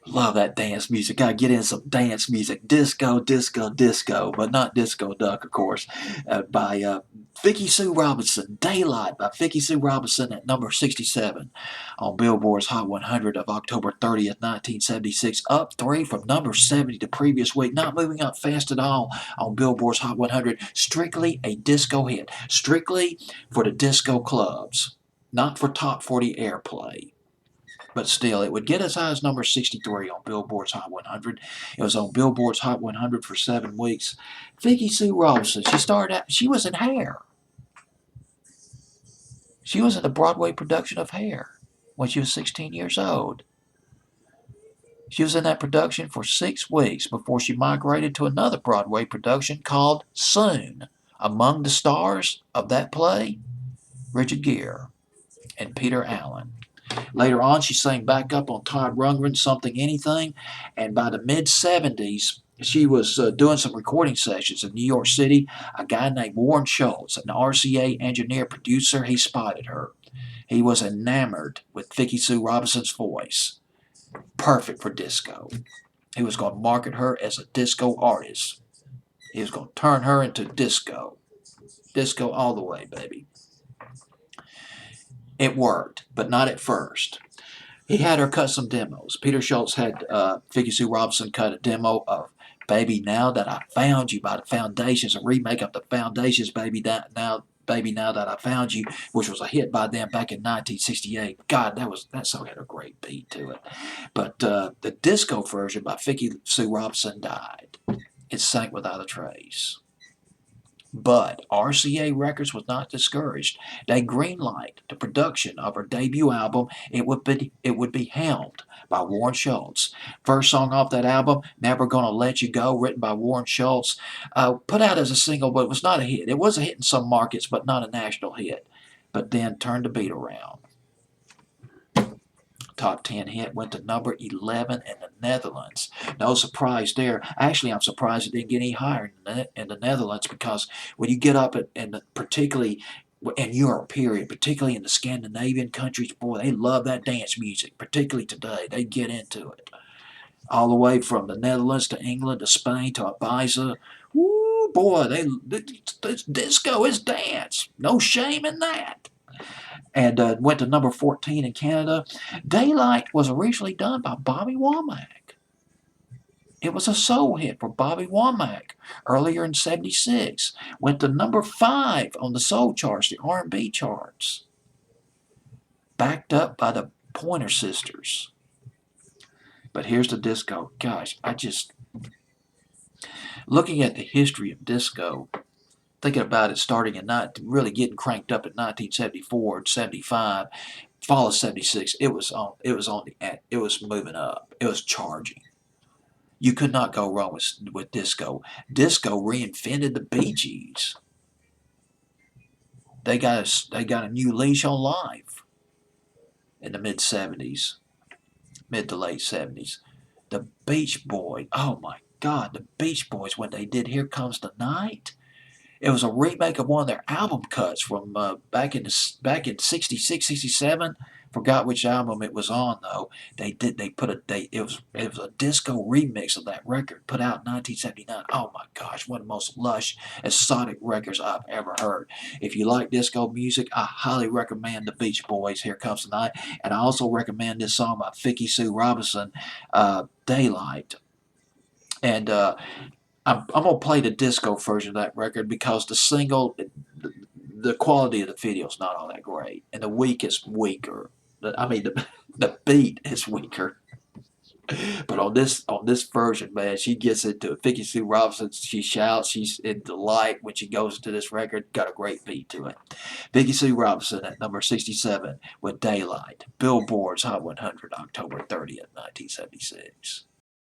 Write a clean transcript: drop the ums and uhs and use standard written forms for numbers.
Love that dance music. Gotta get in some dance music. Disco, disco, disco, but not Disco Duck, of course. By Vicki Sue Robinson. Daylight by Vicki Sue Robinson at number 67 on Billboard's Hot 100 of October 30th, 1976. Up three from number 70 the previous week. Not moving up fast at all on Billboard's Hot 100. Strictly a disco hit. Strictly for the disco clubs. Not for top 40 airplay. But still, it would get as high as number 63 on Billboard's Hot 100. It was on Billboard's Hot 100 for 7 weeks. Vicki Sue Robinson, she started out, she was in Hair. She was in the Broadway production of Hair when she was 16 years old. She was in that production for 6 weeks before she migrated to another Broadway production called Soon. Among the stars of that play, Richard Gere and Peter Allen. Later on, she sang back up on Todd Rundgren's Something Anything, and by the mid 70s, she was doing some recording sessions in New York City. A guy named Warren Schultz, an RCA engineer producer, he spotted her. He was enamored with Vicki Sue Robinson's voice. Perfect for disco. He was going to market her as a disco artist. He was going to turn her into disco. Disco all the way, baby. It worked, but not at first. He had her cut some demos. Peter Schultz had Vicki Sue Robinson cut a demo of Baby Now That I Found You by the Foundations, a remake of the Foundations' Baby Now That I Found You, which was a hit by them back in 1968. God, that song had a great beat to it. But the disco version by Vicki Sue Robinson died. It sank without a trace. But RCA Records was not discouraged. They greenlighted the production of her debut album. It would be helmed by Warren Schultz. First song off that album, Never Gonna Let You Go, written by Warren Schultz, put out as a single, but it was not a hit. It was a hit in some markets, but not a national hit. But then turned the beat around. Top 10 hit went to number 11 in the Netherlands. No surprise there. Actually, I'm surprised it didn't get any higher in the Netherlands, because when you get up particularly in Europe, period, particularly in the Scandinavian countries, boy, they love that dance music, particularly today. They get into it. All the way from the Netherlands to England to Spain to Ibiza. Woo, boy, disco is dance. No shame in that. And went to number 14 in Canada. Daylight was originally done by Bobby Womack. It was a soul hit for Bobby Womack earlier in '76. Went to number 5 on the soul charts, the R&B charts. Backed up by the Pointer Sisters. But here's the disco. Gosh, looking at the history of disco, thinking about it starting and not really getting cranked up in 1974 and 75, fall of '76, it was moving up. It was charging. You could not go wrong with disco. Disco reinvented the Bee Gees. They got a new leash on life in the mid '70s, mid to late '70s. The Beach Boys. Oh my God, the Beach Boys, when they did "Here Comes the Night." It was a remake of one of their album cuts from back in '66, '67. Forgot which album it was on though. It was a disco remix of that record put out in 1979. Oh my gosh, one of the most lush, exotic records I've ever heard. If you like disco music, I highly recommend the Beach Boys' "Here Comes the Night," and I also recommend this song by Vicki Sue Robinson, "Daylight." And I'm going to play the disco version of that record because the single, the quality of the video is not all that great, and the weak is weaker. The beat is weaker. But on this version, man, she gets into it. Vicki Sue Robinson, she shouts, she's in delight when she goes into this record. Got a great beat to it. Vicki Sue Robinson at number 67 with "Daylight." Billboard's Hot 100, October 30th, 1976.